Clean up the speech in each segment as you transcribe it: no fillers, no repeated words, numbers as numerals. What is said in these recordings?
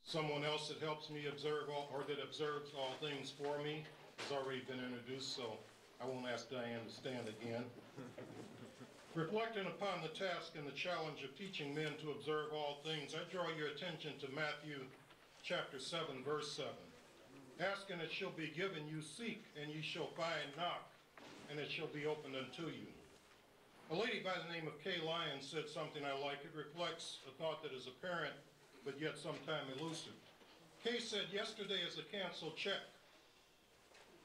Someone else that helps me observe all, or that observes all things for me has already been introduced, so I won't ask Diane to stand again. Reflecting upon the task and the challenge of teaching men to observe all things, I draw your attention to Matthew chapter 7, verse 7. Ask and it shall be given you, seek and ye shall find, knock and it shall be opened unto you. A lady by the name of Kay Lyons said something I like. It reflects a thought that is apparent but yet sometime elusive. Kay said, yesterday is a canceled check.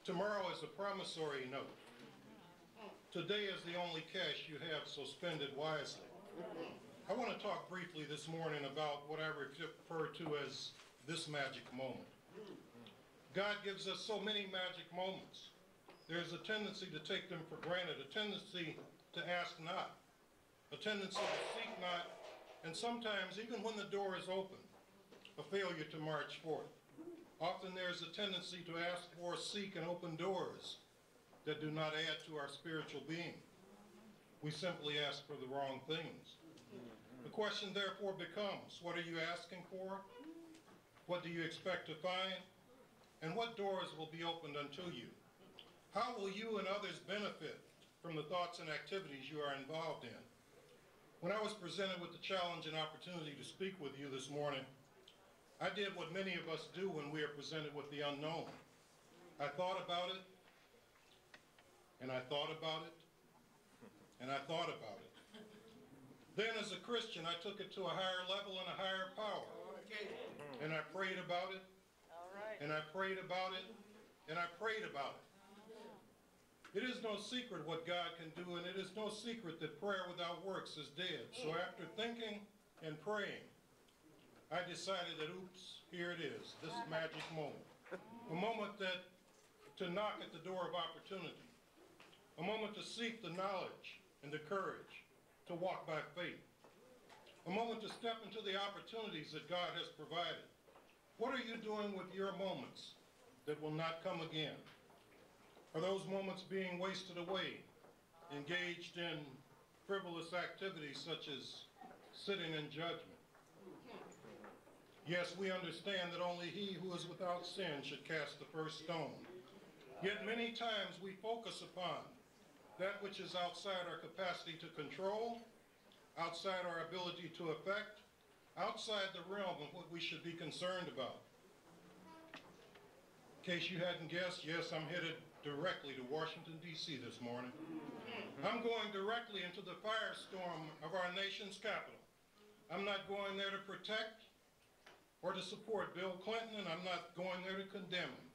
Tomorrow is a promissory note. Today is the only cash you have, so spend it wisely. I want to talk briefly this morning about what I refer to as this magic moment. God gives us so many magic moments. There's a tendency to take them for granted, a tendency to ask not, a tendency to seek not, and sometimes, even when the door is open, a failure to march forth. Often there's a tendency to ask for, seek, and open doors that do not add to our spiritual being. We simply ask for the wrong things. The question therefore becomes, what are you asking for? What do you expect to find? And what doors will be opened unto you? How will you and others benefit from the thoughts and activities you are involved in? When I was presented with the challenge and opportunity to speak with you this morning, I did what many of us do when we are presented with the unknown. I thought about it, and I thought about it, and I thought about it. Then as a Christian, I took it to a higher level and a higher power. And I prayed about it, and I prayed about it, and I prayed about it. It is no secret what God can do, and it is no secret that prayer without works is dead. So after thinking and praying, I decided that, oops, here it is, this magic moment. A moment to knock at the door of opportunity. A moment to seek the knowledge and the courage to walk by faith. A moment to step into the opportunities that God has provided. What are you doing with your moments that will not come again? Are those moments being wasted away, engaged in frivolous activities such as sitting in judgment? Yes, we understand that only he who is without sin should cast the first stone. Yet many times we focus upon that which is outside our capacity to control, outside our ability to affect, outside the realm of what we should be concerned about. In case you hadn't guessed, yes, I'm headed directly to Washington, D.C. this morning. I'm going directly into the firestorm of our nation's capital. I'm not going there to protect or to support Bill Clinton, and I'm not going there to condemn him.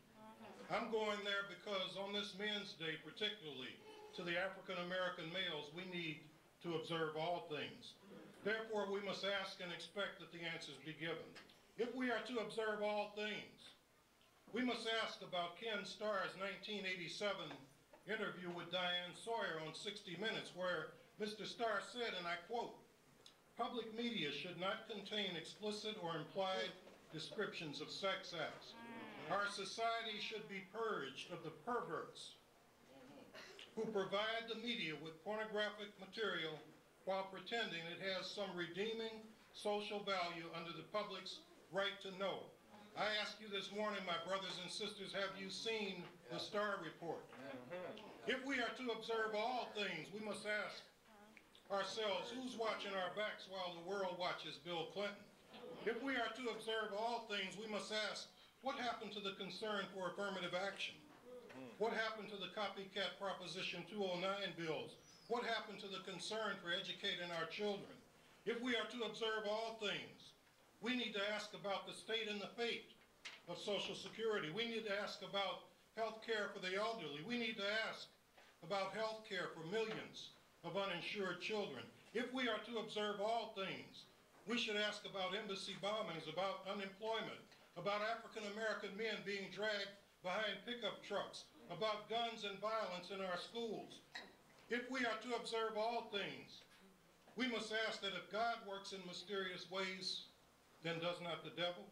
I'm going there because on this Men's Day, particularly to the African-American males, we need to observe all things. Therefore, we must ask and expect that the answers be given. If we are to observe all things, we must ask about Ken Starr's 1987 interview with Diane Sawyer on 60 Minutes, where Mr. Starr said, and I quote, "Public media should not contain explicit or implied descriptions of sex acts. Our society should be purged of the perverts who provide the media with pornographic material while pretending it has some redeeming social value under the public's right to know." I ask you this morning, my brothers and sisters, have you seen the Starr report? If we are to observe all things, we must ask ourselves, who's watching our backs while the world watches Bill Clinton? If we are to observe all things, we must ask, what happened to the concern for affirmative action? What happened to the copycat Proposition 209 bills? What happened to the concern for educating our children? If we are to observe all things, we need to ask about the state and the fate of Social Security. We need to ask about health care for the elderly. We need to ask about health care for millions of uninsured children. If we are to observe all things, we should ask about embassy bombings, about unemployment, about African-American men being dragged behind pickup trucks, about guns and violence in our schools. If we are to observe all things, we must ask that if God works in mysterious ways, then does not the devil?